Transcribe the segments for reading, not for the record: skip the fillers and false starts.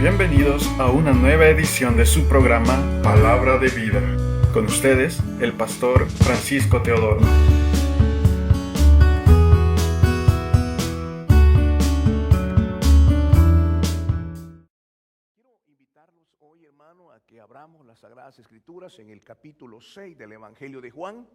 Bienvenidos a una nueva edición de su programa Palabra de Vida. Con ustedes, el pastor Francisco Teodoro. Quiero invitarlos hoy, hermano, a que abramos las Sagradas Escrituras en el capítulo 6 del Evangelio de Juan.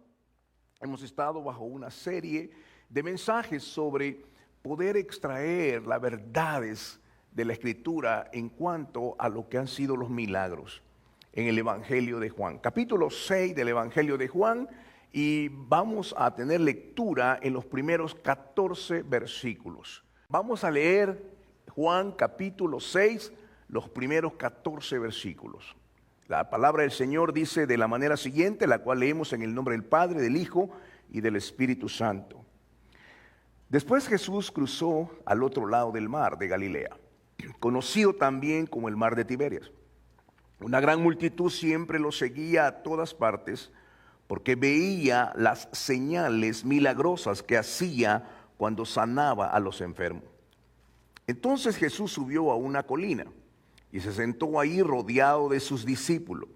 Hemos estado bajo una serie de mensajes sobre poder extraer las verdades de la Escritura en cuanto a lo que han sido los milagros en el Evangelio de Juan. Capítulo 6 del Evangelio de Juan, y vamos a tener lectura en los primeros 14 versículos. Vamos a leer Juan capítulo 6, los primeros 14 versículos. La palabra del Señor dice de la manera siguiente, la cual leemos en el nombre del Padre, del Hijo y del Espíritu Santo. Después Jesús cruzó al otro lado del mar de Galilea, conocido también como el mar de Tiberias. Una gran multitud siempre lo seguía a todas partes, porque veía las señales milagrosas que hacía cuando sanaba a los enfermos. Entonces Jesús subió a una colina y se sentó ahí rodeado de sus discípulos.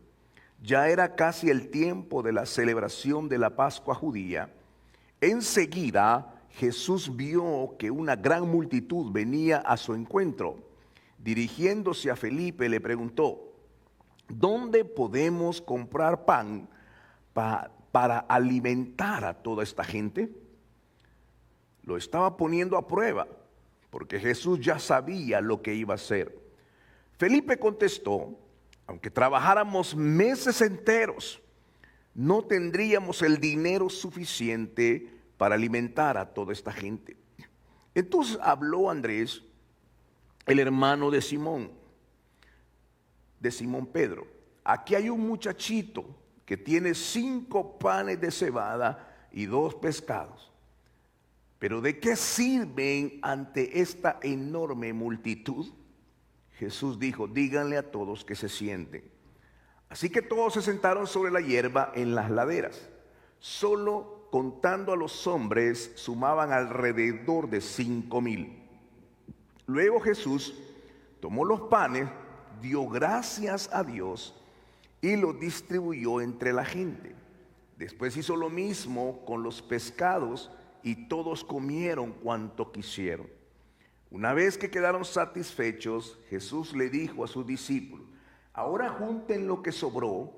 Ya era casi el tiempo de la celebración de la Pascua judía. Enseguida Jesús vio que una gran multitud venía a su encuentro. Dirigiéndose a Felipe le preguntó: ¿dónde podemos comprar pan para alimentar a toda esta gente? Lo estaba poniendo a prueba, porque Jesús ya sabía lo que iba a hacer. Felipe contestó: aunque trabajáramos meses enteros, no tendríamos el dinero suficiente para alimentar a toda esta gente. Entonces habló Andrés, el hermano de Simón Pedro. Aquí hay un muchachito que tiene 5 panes de cebada y 2 pescados. Pero ¿de qué sirven ante esta enorme multitud? Jesús dijo: díganle a todos que se sienten. Así que todos se sentaron sobre la hierba en las laderas. Solo contando a los hombres sumaban alrededor de 5,000. Luego Jesús tomó los panes, dio gracias a Dios y los distribuyó entre la gente. Después hizo lo mismo con los pescados y todos comieron cuanto quisieron. Una vez que quedaron satisfechos, Jesús le dijo a sus discípulos: ahora junten lo que sobró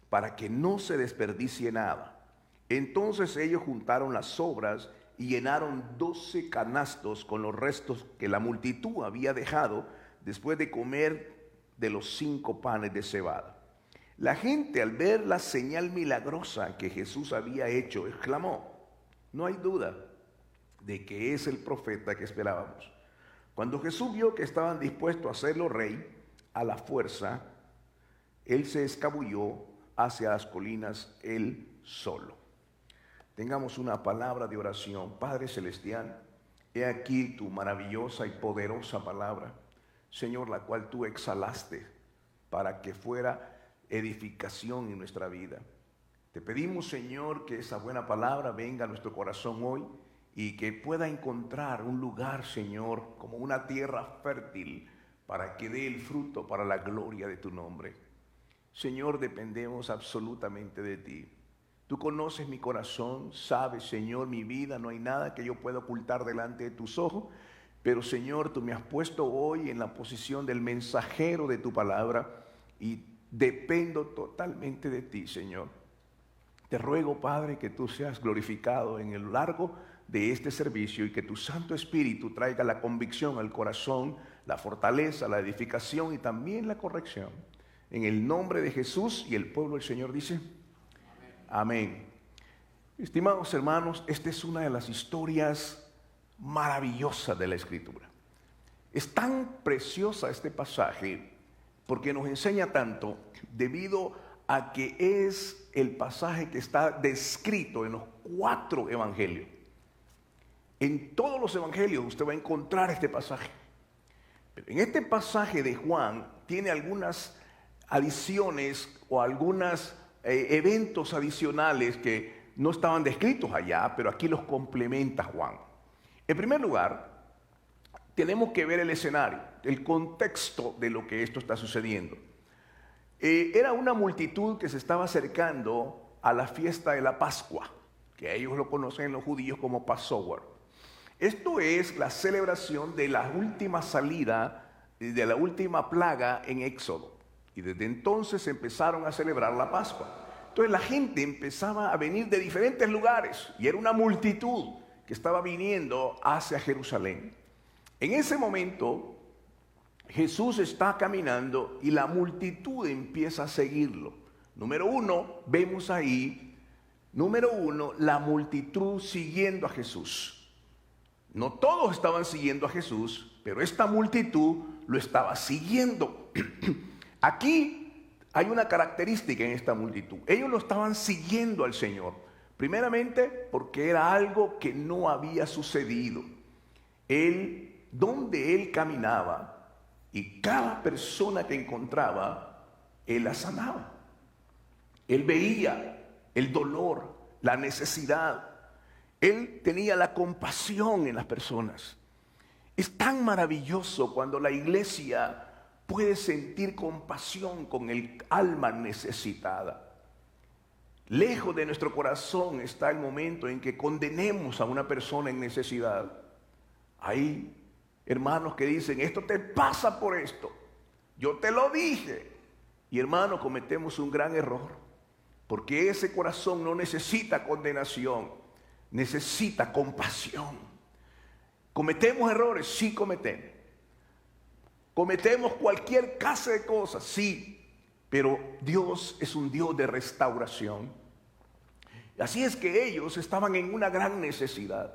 para que no se desperdicie nada. Entonces ellos juntaron las sobras y llenaron 12 canastos con los restos que la multitud había dejado después de comer de los 5 panes de cebada. La gente, al ver la señal milagrosa que Jesús había hecho, exclamó: no hay duda de que es el profeta que esperábamos. Cuando Jesús vio que estaban dispuestos a hacerlo rey a la fuerza, él se escabulló hacia las colinas él solo. Tengamos una palabra de oración. Padre celestial, he aquí tu maravillosa y poderosa palabra, Señor, la cual tú exhalaste para que fuera edificación en nuestra vida. Te pedimos, Señor, que esa buena palabra venga a nuestro corazón hoy y que pueda encontrar un lugar, Señor, como una tierra fértil para que dé el fruto para la gloria de tu nombre. Señor, dependemos absolutamente de ti. Tú conoces mi corazón, sabes, Señor, mi vida, no hay nada que yo pueda ocultar delante de tus ojos, pero Señor, tú me has puesto hoy en la posición del mensajero de tu palabra y dependo totalmente de ti, Señor. Te ruego, Padre, que tú seas glorificado en el largo de este servicio y que tu Santo Espíritu traiga la convicción al corazón, la fortaleza, la edificación y también la corrección. En el nombre de Jesús, y el pueblo del Señor dice: amén. Estimados hermanos, esta es una de las historias maravillosas de la Escritura. Es tan preciosa este pasaje porque nos enseña tanto debido a que es el pasaje que está descrito en los 4 evangelios. En todos los evangelios usted va a encontrar este pasaje. Pero en este pasaje de Juan tiene algunas adiciones o algunos eventos adicionales que no estaban descritos allá, pero aquí los complementa Juan. En primer lugar, tenemos que ver el escenario, el contexto de lo que esto está sucediendo. Era una multitud que se estaba acercando a la fiesta de la Pascua, que ellos lo conocen los judíos como Passover. Esto es la celebración de la última salida, de la última plaga en Éxodo. Y desde entonces empezaron a celebrar la Pascua. Entonces la gente empezaba a venir de diferentes lugares y era una multitud que estaba viniendo hacia Jerusalén. En ese momento Jesús está caminando y la multitud empieza a seguirlo. Número uno, vemos ahí, la multitud siguiendo a Jesús. No todos estaban siguiendo a Jesús, pero esta multitud lo estaba siguiendo. Aquí hay una característica en esta multitud. Ellos lo estaban siguiendo al Señor. Primeramente porque era algo que no había sucedido. Donde Él caminaba y cada persona que encontraba, Él la sanaba. Él veía el dolor, la necesidad. Él tenía la compasión en las personas. Es tan maravilloso cuando la iglesia puede sentir compasión con el alma necesitada. Lejos de nuestro corazón está el momento en que condenemos a una persona en necesidad. Hay hermanos que dicen, esto te pasa por esto, yo te lo dije. Y hermanos, cometemos un gran error, porque ese corazón no necesita condenación, necesita compasión. ¿Cometemos errores? Sí, cometemos. ¿Cometemos cualquier clase de cosas? Sí, pero Dios es un Dios de restauración. Así es que ellos estaban en una gran necesidad.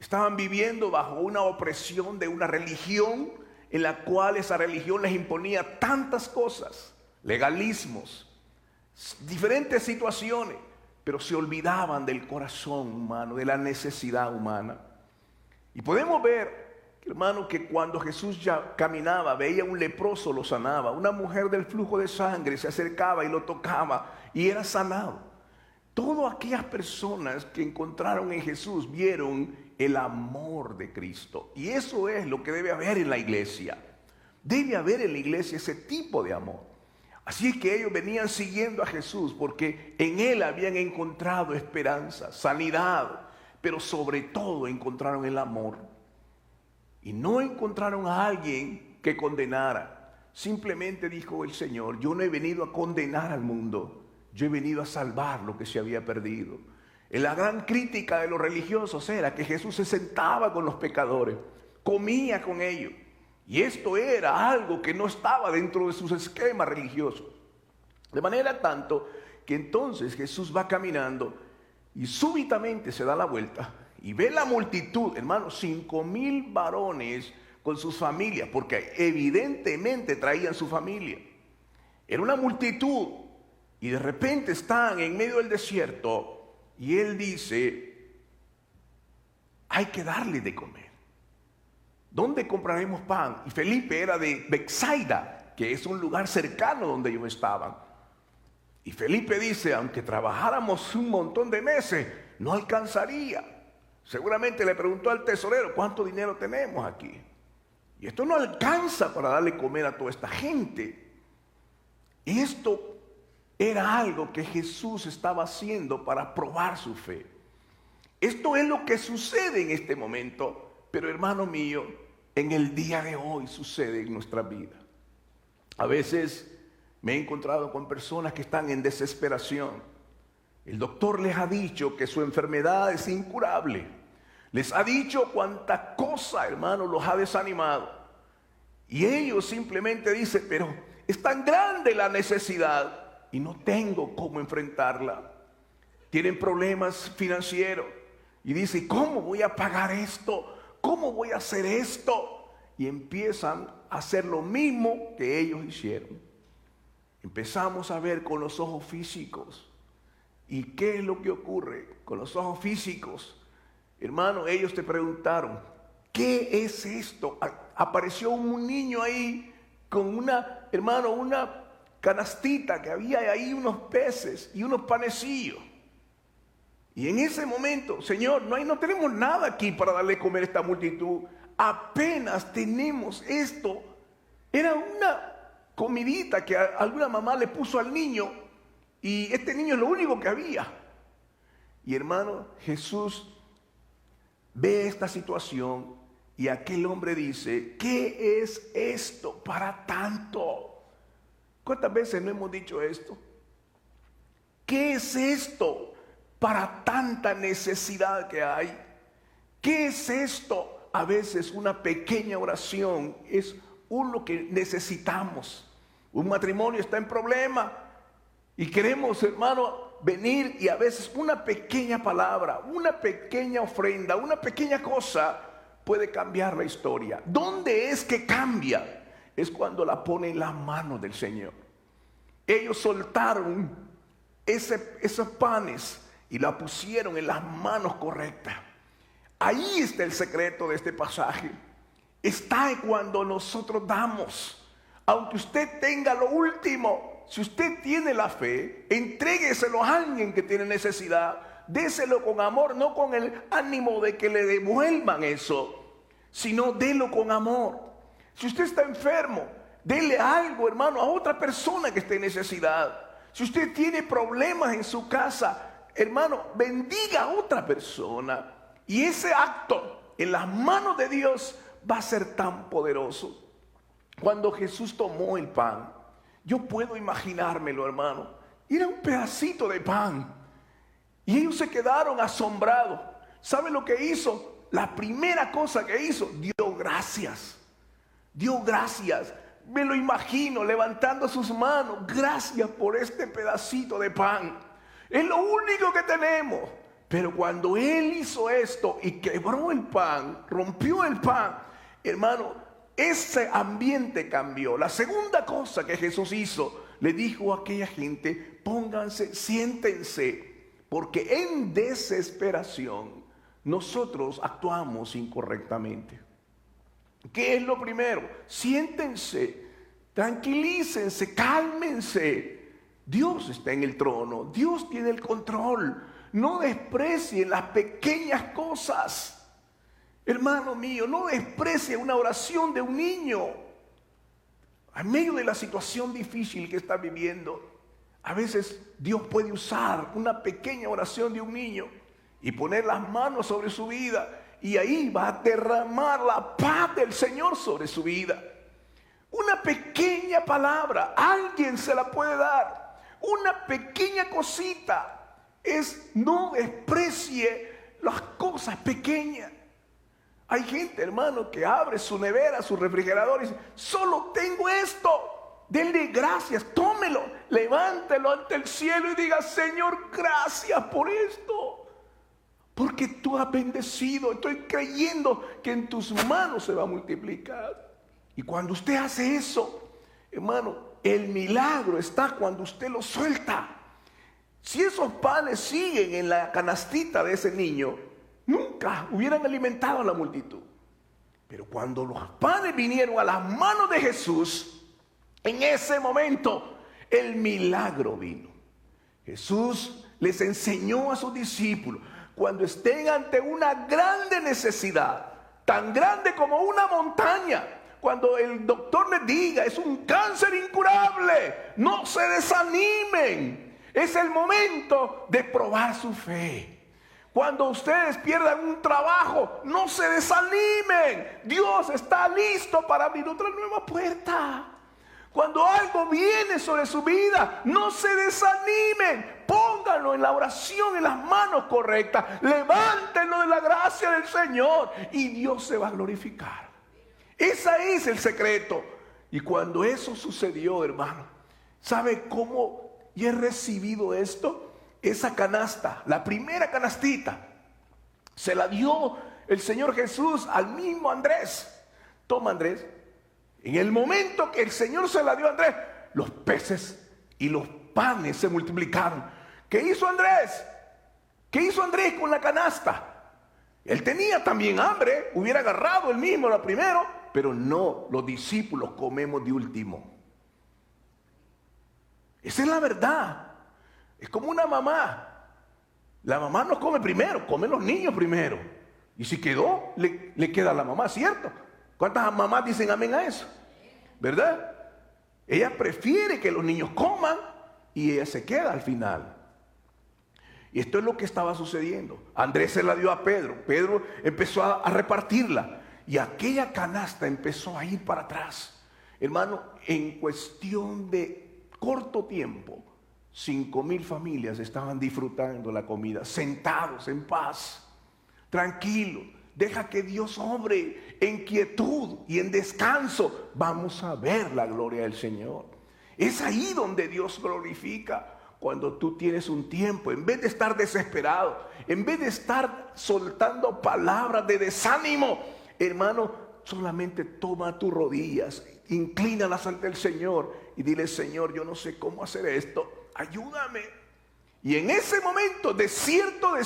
Estaban viviendo bajo una opresión de una religión en la cual esa religión les imponía tantas cosas, legalismos, diferentes situaciones, pero se olvidaban del corazón humano, de la necesidad humana. Y podemos ver, hermano, que cuando Jesús ya caminaba, veía un leproso, lo sanaba. Una mujer del flujo de sangre se acercaba y lo tocaba y era sanado. Todas aquellas personas que encontraron en Jesús vieron el amor de Cristo. Y eso es lo que debe haber en la iglesia. Debe haber en la iglesia ese tipo de amor. Así es que ellos venían siguiendo a Jesús porque en Él habían encontrado esperanza, sanidad, pero sobre todo encontraron el amor. Y no encontraron a alguien que condenara. Simplemente dijo el Señor, yo no he venido a condenar al mundo, yo he venido a salvar lo que se había perdido. La gran crítica de los religiosos era que Jesús se sentaba con los pecadores, comía con ellos. Y esto era algo que no estaba dentro de sus esquemas religiosos. De manera tanto que entonces Jesús va caminando y súbitamente se da la vuelta y ve la multitud, hermanos, 5,000 varones con sus familias, porque evidentemente traían su familia. Era una multitud y de repente están en medio del desierto y Él dice, hay que darle de comer. ¿Dónde compraremos pan? Y Felipe era de Betsaida, que es un lugar cercano donde ellos estaban. Y Felipe dice, aunque trabajáramos un montón de meses, no alcanzaría. Seguramente le preguntó al tesorero, ¿cuánto dinero tenemos aquí? Y esto no alcanza para darle comer a toda esta gente. Y esto era algo que Jesús estaba haciendo para probar su fe. Esto es lo que sucede en este momento. Pero hermano mío, en el día de hoy sucede en nuestra vida. A veces me he encontrado con personas que están en desesperación. El doctor les ha dicho que su enfermedad es incurable. Les ha dicho cuánta cosa, hermano, los ha desanimado. Y ellos simplemente dicen, pero es tan grande la necesidad y no tengo cómo enfrentarla. Tienen problemas financieros y dicen, ¿cómo voy a pagar esto? ¿Cómo voy a hacer esto? Y empiezan a hacer lo mismo que ellos hicieron. Empezamos a ver con los ojos físicos. ¿Y qué es lo que ocurre con los ojos físicos? Hermano, ellos te preguntaron, ¿qué es esto? Apareció un niño ahí con una canastita que había ahí unos peces y unos panecillos. Y en ese momento, Señor, no tenemos nada aquí para darle comer a esta multitud. apenas tenemos esto. Era una comidita que alguna mamá le puso al niño y este niño es lo único que había. Y hermano, Jesús ve esta situación y aquel hombre dice, ¿qué es esto para tanto? ¿Cuántas veces no hemos dicho esto? ¿Qué es esto para tanta necesidad que hay? ¿Qué es esto? A veces una pequeña oración es lo que necesitamos. Un matrimonio está en problema y queremos, hermano, venir y a veces una pequeña palabra, una pequeña ofrenda, una pequeña cosa puede cambiar la historia. ¿Dónde es que cambia? Es cuando la pone en las manos del Señor. Ellos soltaron esos panes y la pusieron en las manos correctas. Ahí está el secreto de este pasaje. Está cuando nosotros damos. Aunque usted tenga lo último, si usted tiene la fe, entrégueselo a alguien que tiene necesidad. Déselo con amor, no con el ánimo de que le devuelvan eso, sino délo con amor. Si usted está enfermo, dele algo, hermano, a otra persona que esté en necesidad. Si usted tiene problemas en su casa, hermano, bendiga a otra persona. Y ese acto en las manos de Dios va a ser tan poderoso. Cuando Jesús tomó el pan, yo puedo imaginármelo, hermano. Era un pedacito de pan. Y ellos se quedaron asombrados. ¿Sabe lo que hizo? La primera cosa que hizo, dio gracias. Dio gracias. Me lo imagino levantando sus manos. Gracias por este pedacito de pan. Es lo único que tenemos. Pero cuando él hizo esto y quebró el pan, rompió el pan, hermano, ese ambiente cambió. La segunda cosa que Jesús hizo, le dijo a aquella gente, pónganse, siéntense, porque en desesperación nosotros actuamos incorrectamente. ¿Qué es lo primero? Siéntense, tranquilícense, cálmense. Dios está en el trono, Dios tiene el control. No desprecien las pequeñas cosas. Hermano mío, no desprecie una oración de un niño. En medio de la situación difícil que está viviendo, a veces Dios puede usar una pequeña oración de un niño y poner las manos sobre su vida, y ahí va a derramar la paz del Señor sobre su vida. Una pequeña palabra, alguien se la puede dar. Una pequeña cosita. No desprecie las cosas pequeñas. Hay gente, hermano, que abre su nevera, su refrigerador y dice, solo tengo esto. Denle gracias, tómelo, levántelo ante el cielo y diga, Señor, gracias por esto. Porque tú has bendecido, estoy creyendo que en tus manos se va a multiplicar. Y cuando usted hace eso, hermano, el milagro está cuando usted lo suelta. Si esos panes siguen en la canastita de ese niño, nunca hubieran alimentado a la multitud. Pero cuando los panes vinieron a las manos de Jesús, en ese momento el milagro vino. Jesús les enseñó a sus discípulos, cuando estén ante una grande necesidad, tan grande como una montaña, cuando el doctor les diga, es un cáncer incurable, no se desanimen. Es el momento de probar su fe. Cuando ustedes pierdan un trabajo, no se desanimen. Dios está listo para abrir otra nueva puerta. Cuando algo viene sobre su vida, no se desanimen. Pónganlo en la oración, en las manos correctas. Levántenlo de la gracia del Señor y Dios se va a glorificar. Ese es el secreto. Y cuando eso sucedió, hermano, ¿sabe cómo? Y he recibido esto, esa canasta, la primera canastita, se la dio el Señor Jesús al mismo Andrés. Toma, Andrés. En el momento que el Señor se la dio a Andrés, los peces y los panes se multiplicaron. ¿Qué hizo Andrés? ¿Qué hizo Andrés con la canasta? Él tenía también hambre, hubiera agarrado él mismo la primero, pero no, los discípulos comemos de último. Esa es la verdad. Es como una mamá. La mamá no come primero, comen los niños primero. Y si quedó, le queda a la mamá, ¿cierto? ¿Cuántas mamás dicen amén a eso? ¿Verdad? Ella prefiere que los niños coman y ella se queda al final. Y esto es lo que estaba sucediendo. Andrés se la dio a Pedro. Pedro empezó a repartirla. Y aquella canasta empezó a ir para atrás. Hermano, en cuestión de corto tiempo, 5,000 familias estaban disfrutando la comida, sentados en paz, tranquilos. Deja que Dios obre en quietud y en descanso. Vamos a ver la gloria del Señor. Es ahí donde Dios glorifica. Cuando tú tienes un tiempo, en vez de estar desesperado, en vez de estar soltando palabras de desánimo, hermano, solamente toma tus rodillas, inclínalas ante el Señor y dile: Señor, yo no sé cómo hacer esto, ayúdame. Y en ese momento, de cierto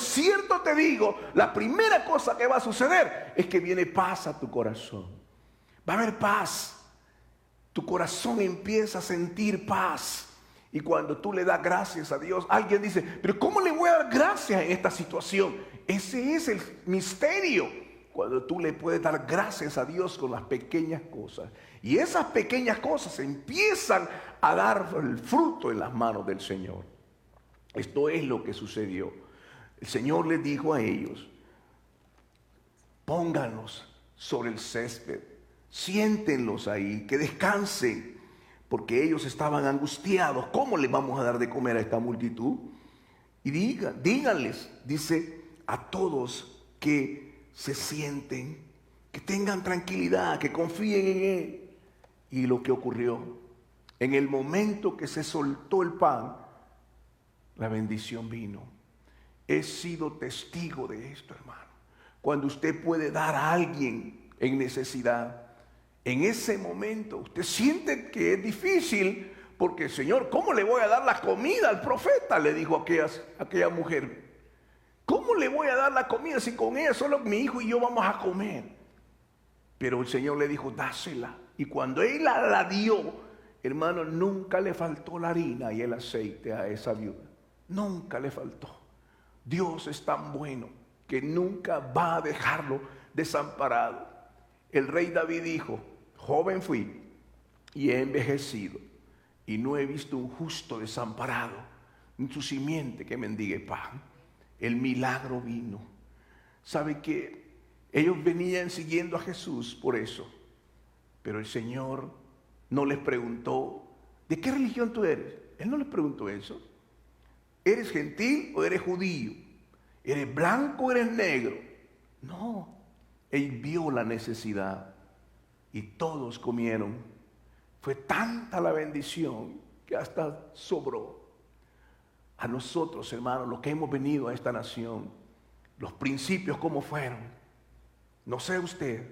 te digo, la primera cosa que va a suceder es que viene paz a tu corazón. Va a haber paz. Tu corazón empieza a sentir paz. Y cuando tú le das gracias a Dios, alguien dice: pero ¿cómo le voy a dar gracias en esta situación? Ese es el misterio. Cuando tú le puedes dar gracias a Dios con las pequeñas cosas. Y esas pequeñas cosas empiezan a dar el fruto en las manos del Señor. Esto es lo que sucedió. El Señor les dijo a ellos: pónganlos sobre el césped, siéntenlos ahí, que descansen. Porque ellos estaban angustiados. ¿Cómo les vamos a dar de comer a esta multitud? Y díganles, dice, a todos que se sienten, que tengan tranquilidad, que confíen en Él. Y lo que ocurrió, en el momento que se soltó el pan, la bendición vino. He sido testigo de esto, hermano. Cuando usted puede dar a alguien en necesidad, en ese momento usted siente que es difícil, porque Señor, ¿cómo le voy a dar la comida al profeta? Le dijo aquella mujer. ¿Cómo le voy a dar la comida si con ella solo mi hijo y yo vamos a comer? Pero el Señor le dijo: dásela. Y cuando él la dio, hermano, nunca le faltó la harina y el aceite a esa viuda. Nunca le faltó. Dios es tan bueno que nunca va a dejarlo desamparado. El rey David dijo: joven fui y he envejecido, y no he visto un justo desamparado, ni su simiente que mendigue pan. El milagro vino. ¿Sabe qué? Ellos venían siguiendo a Jesús por eso. Pero el Señor no les preguntó: ¿de qué religión tú eres? Él no les preguntó eso. ¿Eres gentil o eres judío? ¿Eres blanco o eres negro? No. Él vio la necesidad y todos comieron. Fue tanta la bendición que hasta sobró. A nosotros, hermanos, los que hemos venido a esta nación, los principios como fueron, no sé usted,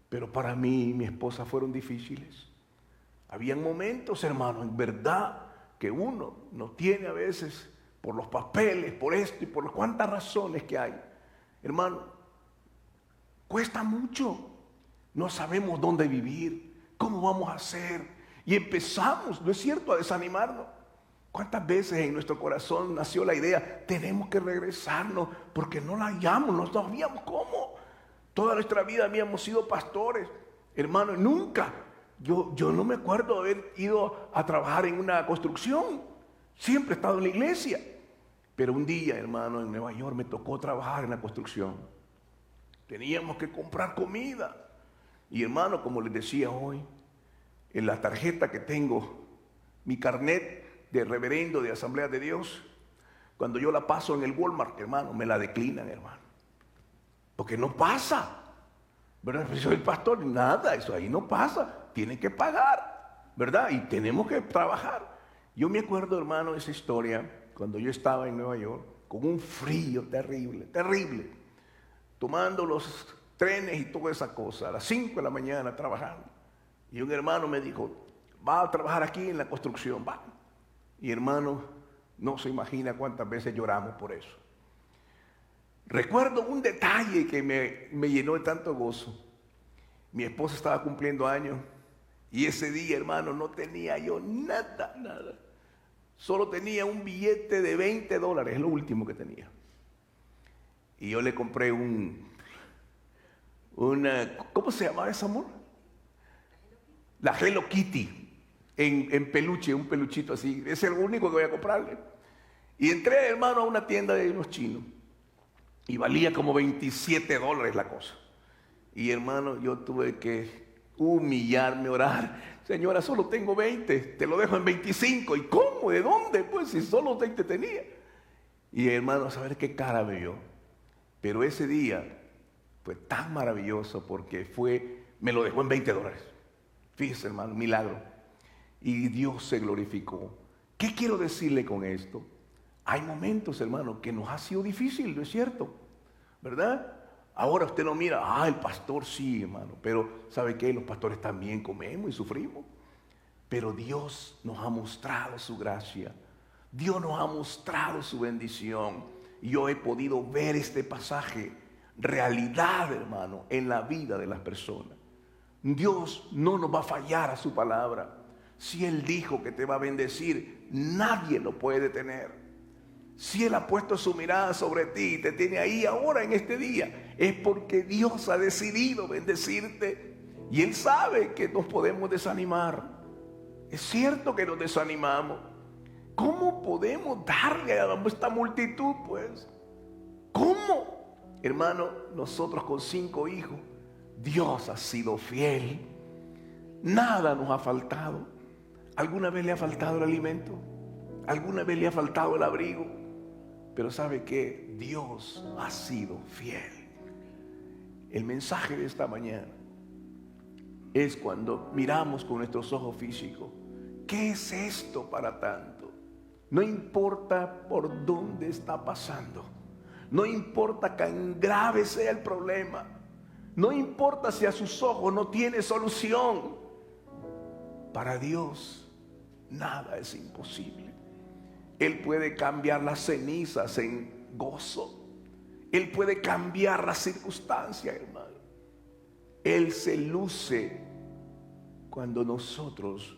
pero para mí y mi esposa fueron difíciles. Habían momentos, hermanos, en verdad que uno no tiene a veces, por los papeles, por esto y por las cuantas razones que hay. Hermano, cuesta mucho. No sabemos dónde vivir, cómo vamos a hacer. Y empezamos, ¿no es cierto?, a desanimarnos. ¿Cuántas veces en nuestro corazón nació la idea: tenemos que regresarnos porque no la hallamos, no sabíamos cómo? Toda nuestra vida habíamos sido pastores, hermano, nunca. Yo no me acuerdo de haber ido a trabajar en una construcción. Siempre he estado en la iglesia. Pero un día, hermano, en Nueva York me tocó trabajar en la construcción. Teníamos que comprar comida. Y hermano, como les decía hoy, en la tarjeta que tengo, mi carnet de reverendo de Asamblea de Dios, cuando yo la paso en el Walmart, hermano, me la declinan, hermano. Porque no pasa. ¿Verdad? Soy el pastor, nada, eso ahí no pasa. Tienen que pagar, ¿verdad? Y tenemos que trabajar. Yo me acuerdo, hermano, de esa historia, cuando yo estaba en Nueva York, con un frío terrible, terrible, tomando los trenes y toda esa cosa, a las 5 de la mañana trabajando. Y un hermano me dijo: va a trabajar aquí en la construcción, va. Y hermano, no se imagina cuántas veces lloramos por eso. Recuerdo un detalle que me llenó de tanto gozo. Mi esposa estaba cumpliendo años y ese día, hermano, no tenía yo nada. Solo tenía un billete de $20, es lo último que tenía. Y yo le compré un ¿cómo se llamaba ese amor? La Hello Kitty, en peluche, un peluchito así. Ese es el único que voy a comprarle. Y entré, hermano, a una tienda de unos chinos. Y valía como $27 la cosa. Y hermano, yo tuve que humillarme, orar. Señora, solo tengo 20, te lo dejo en 25. ¿Y cómo? ¿De dónde? Pues si solo 20 tenía. Y hermano, a saber qué cara me vio. Pero ese día fue tan maravilloso porque me lo dejó en $20. Fíjese, hermano, milagro. Y Dios se glorificó. ¿Qué quiero decirle con esto? Hay momentos, hermano, que nos ha sido difícil, ¿no es cierto? ¿Verdad? Ahora usted no mira, el pastor sí, hermano, pero ¿sabe qué? Los pastores también comemos y sufrimos. Pero Dios nos ha mostrado su gracia. Dios nos ha mostrado su bendición. Yo he podido ver este pasaje, realidad, hermano, en la vida de las personas. Dios no nos va a fallar a su palabra. Si Él dijo que te va a bendecir, nadie lo puede detener. Si Él ha puesto su mirada sobre ti y te tiene ahí ahora en este día, es porque Dios ha decidido bendecirte. Y Él sabe que nos podemos desanimar. Es cierto que nos desanimamos. ¿Cómo podemos darle a esta multitud, pues? ¿Cómo? Hermano, nosotros con 5 hijos, Dios ha sido fiel. Nada nos ha faltado. ¿Alguna vez le ha faltado el alimento? ¿Alguna vez le ha faltado el abrigo? Pero ¿sabe qué? Dios ha sido fiel. El mensaje de esta mañana es cuando miramos con nuestros ojos físicos. ¿Qué es esto para tanto? No importa por dónde está pasando. No importa cuán grave sea el problema. No importa si a sus ojos no tiene solución. Para Dios nada es imposible. Él puede cambiar las cenizas en gozo. Él puede cambiar las circunstancias, hermano. Él se luce cuando nosotros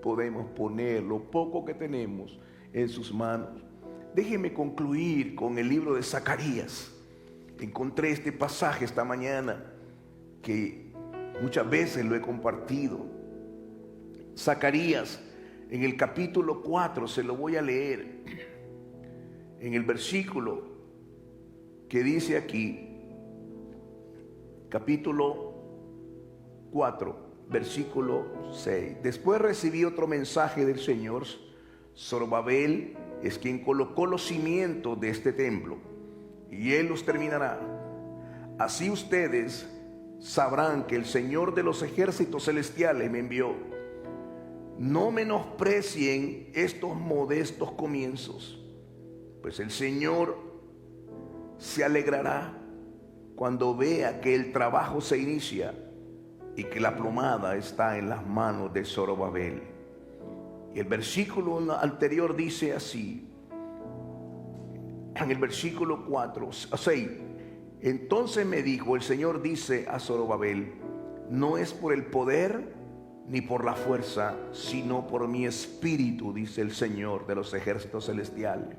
podemos poner lo poco que tenemos en sus manos. Déjeme concluir con el libro de Zacarías. Encontré este pasaje esta mañana que muchas veces lo he compartido. Zacarías, en el capítulo 4, se lo voy a leer, en el versículo que dice aquí, capítulo 4, versículo 6. Después recibí otro mensaje del Señor. Zorobabel es quien colocó los cimientos de este templo, y Él los terminará. Así ustedes sabrán que el Señor de los ejércitos celestiales me envió. No menosprecien estos modestos comienzos, pues el Señor se alegrará cuando vea que el trabajo se inicia y que la plomada está en las manos de Zorobabel. Y el versículo anterior dice así, en el versículo 6, entonces me dijo, el Señor dice a Zorobabel, no es por el poder ni por la fuerza, sino por mi espíritu, dice el Señor de los ejércitos celestiales.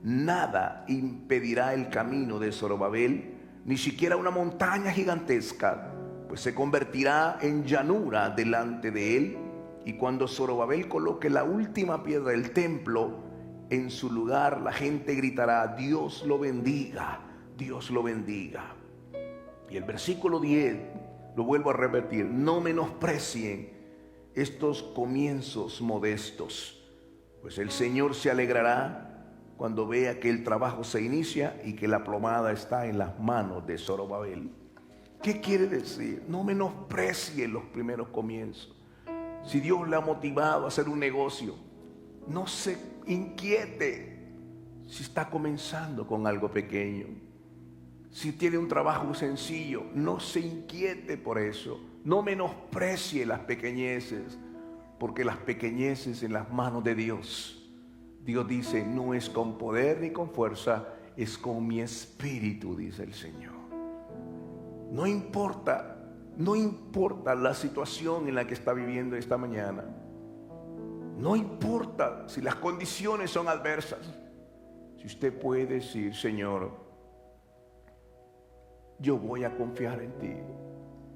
Nada impedirá el camino de Zorobabel, ni siquiera una montaña gigantesca, pues se convertirá en llanura delante de él. Y cuando Zorobabel coloque la última piedra del templo en su lugar, la gente gritará, Dios lo bendiga, Dios lo bendiga. Y el versículo 10, lo vuelvo a repetir, no menosprecien estos comienzos modestos, pues el Señor se alegrará cuando vea que el trabajo se inicia y que la plomada está en las manos de Zorobabel. ¿Qué quiere decir? No menosprecie los primeros comienzos. Si Dios le ha motivado a hacer un negocio, no se inquiete si está comenzando con algo pequeño. Si tiene un trabajo sencillo, no se inquiete por eso. No menosprecie las pequeñeces, porque las pequeñeces en las manos de Dios. Dios dice, no es con poder ni con fuerza, es con mi espíritu, dice el Señor. No importa la situación en la que está viviendo esta mañana. No importa si las condiciones son adversas. Si usted puede decir, Señor, yo voy a confiar en ti.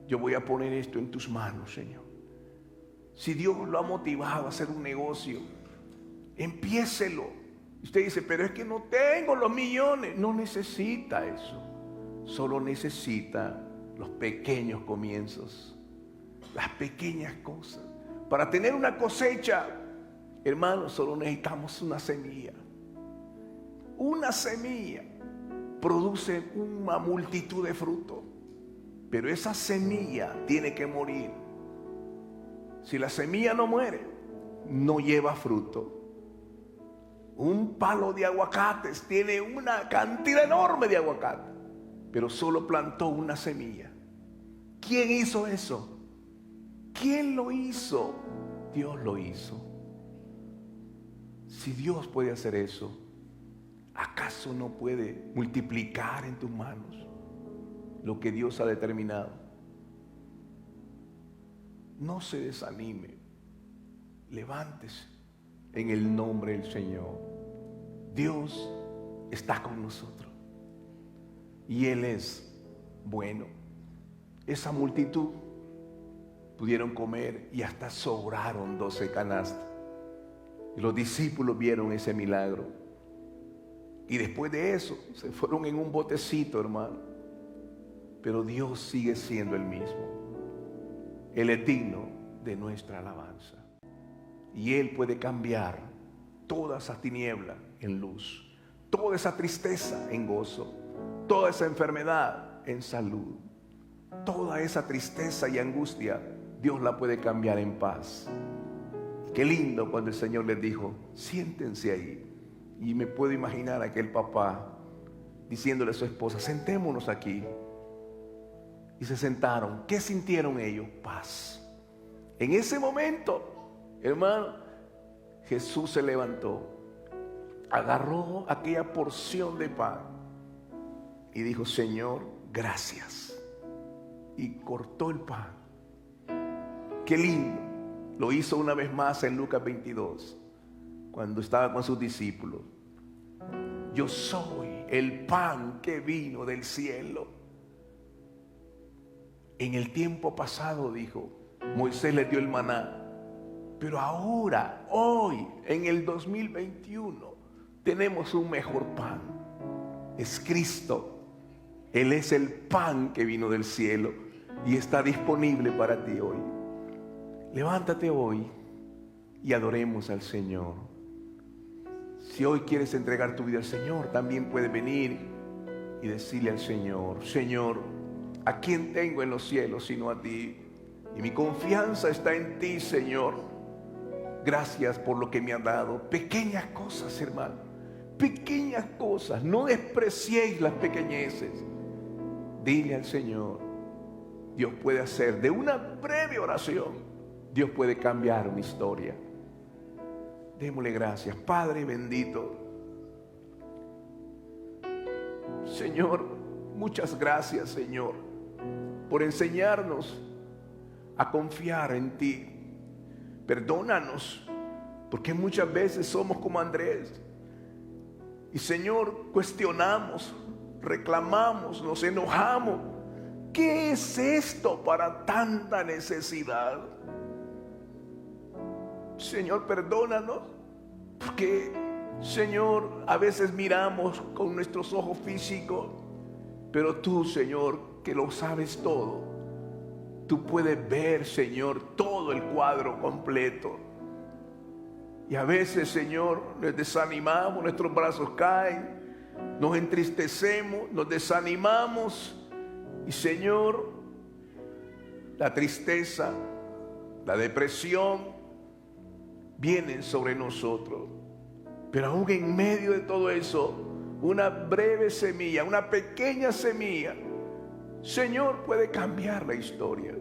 Yo voy a poner esto en tus manos, Señor. Si Dios lo ha motivado a hacer un negocio, empiécelo. Usted dice, pero es que no tengo los millones. No necesita eso. Solo necesita los pequeños comienzos, las pequeñas cosas. Para tener una cosecha, hermanos, solo necesitamos una semilla. Una semilla produce una multitud de frutos, pero esa semilla tiene que morir. Si la semilla no muere, no lleva fruto. Un palo de aguacates tiene una cantidad enorme de aguacate, pero solo plantó una semilla. ¿Quién hizo eso? ¿Quién lo hizo? Dios lo hizo. Si Dios puede hacer eso, ¿acaso no puede multiplicar en tus manos lo que Dios ha determinado? No se desanime. Levántese en el nombre del Señor. Dios está con nosotros y Él es bueno. Esa multitud pudieron comer y hasta sobraron 12 canastas. Y los discípulos vieron ese milagro. Y después de eso se fueron en un botecito, hermano. Pero Dios sigue siendo el mismo. Él es digno de nuestra alabanza. Y Él puede cambiar toda esa tiniebla en luz, toda esa tristeza en gozo, toda esa enfermedad en salud, toda esa tristeza y angustia, Dios la puede cambiar en paz. Qué lindo cuando el Señor les dijo, siéntense ahí. Y me puedo imaginar a aquel papá diciéndole a su esposa, sentémonos aquí. Y se sentaron. ¿Qué sintieron ellos? Paz. En ese momento, hermano, Jesús se levantó, agarró aquella porción de pan y dijo, Señor, gracias. Y cortó el pan. Qué lindo. Lo hizo una vez más en Lucas 22, cuando estaba con sus discípulos. Yo soy el pan que vino del cielo. En el tiempo pasado, dijo, Moisés le dio el maná. Pero ahora, hoy, en el 2021, tenemos un mejor pan. Es Cristo. Él es el pan que vino del cielo y está disponible para ti hoy. Levántate hoy y adoremos al Señor. Si hoy quieres entregar tu vida al Señor, también puedes venir y decirle al Señor, Señor, ¿a quién tengo en los cielos sino a ti? Y mi confianza está en ti, Señor. Gracias por lo que me has dado. Pequeñas cosas, hermano. Pequeñas cosas. No despreciéis las pequeñeces. Dile al Señor, Dios puede hacer de una breve oración, Dios puede cambiar una historia. Démosle gracias. Padre bendito, Señor, muchas gracias, Señor, por enseñarnos a confiar en ti. Perdónanos, porque muchas veces somos como Andrés. Y Señor, cuestionamos, reclamamos, nos enojamos. ¿Qué es esto para tanta necesidad? Señor, perdónanos, porque, Señor, a veces miramos con nuestros ojos físicos, pero tú, Señor, que lo sabes todo, tú puedes ver, Señor, todo el cuadro completo. Y a veces, Señor, nos desanimamos, nuestros brazos caen, nos entristecemos, nos desanimamos. Y, Señor, la tristeza, la depresión vienen sobre nosotros. Pero aún en medio de todo eso, una breve semilla, una pequeña semilla, Señor, puede cambiar la historia.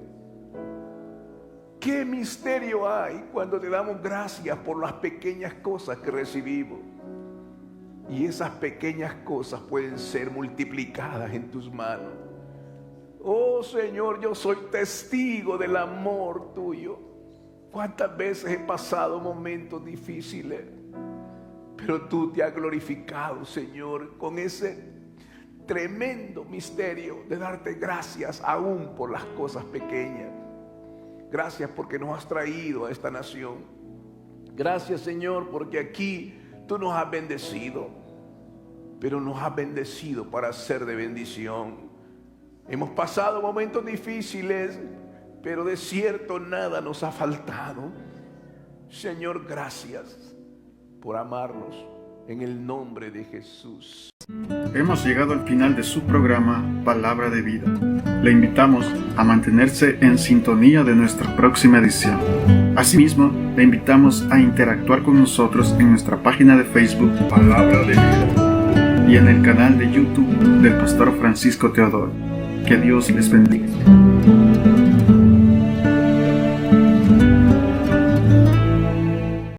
¿Qué misterio hay cuando te damos gracias por las pequeñas cosas que recibimos? Y esas pequeñas cosas pueden ser multiplicadas en tus manos. Oh Señor, yo soy testigo del amor tuyo. ¿Cuántas veces he pasado momentos difíciles? Pero tú te has glorificado, Señor, con ese tremendo misterio de darte gracias aún por las cosas pequeñas. Gracias porque nos has traído a esta nación. Gracias, Señor, porque aquí tú nos has bendecido, pero nos has bendecido para ser de bendición. Hemos pasado momentos difíciles, pero de cierto nada nos ha faltado. Señor, gracias por amarnos en el nombre de Jesús. Hemos llegado al final de su programa Palabra de Vida. Le invitamos a mantenerse en sintonía de nuestra próxima edición. Asimismo, le invitamos a interactuar con nosotros en nuestra página de Facebook Palabra de Vida y en el canal de YouTube del Pastor Francisco Teodoro. Que Dios les bendiga.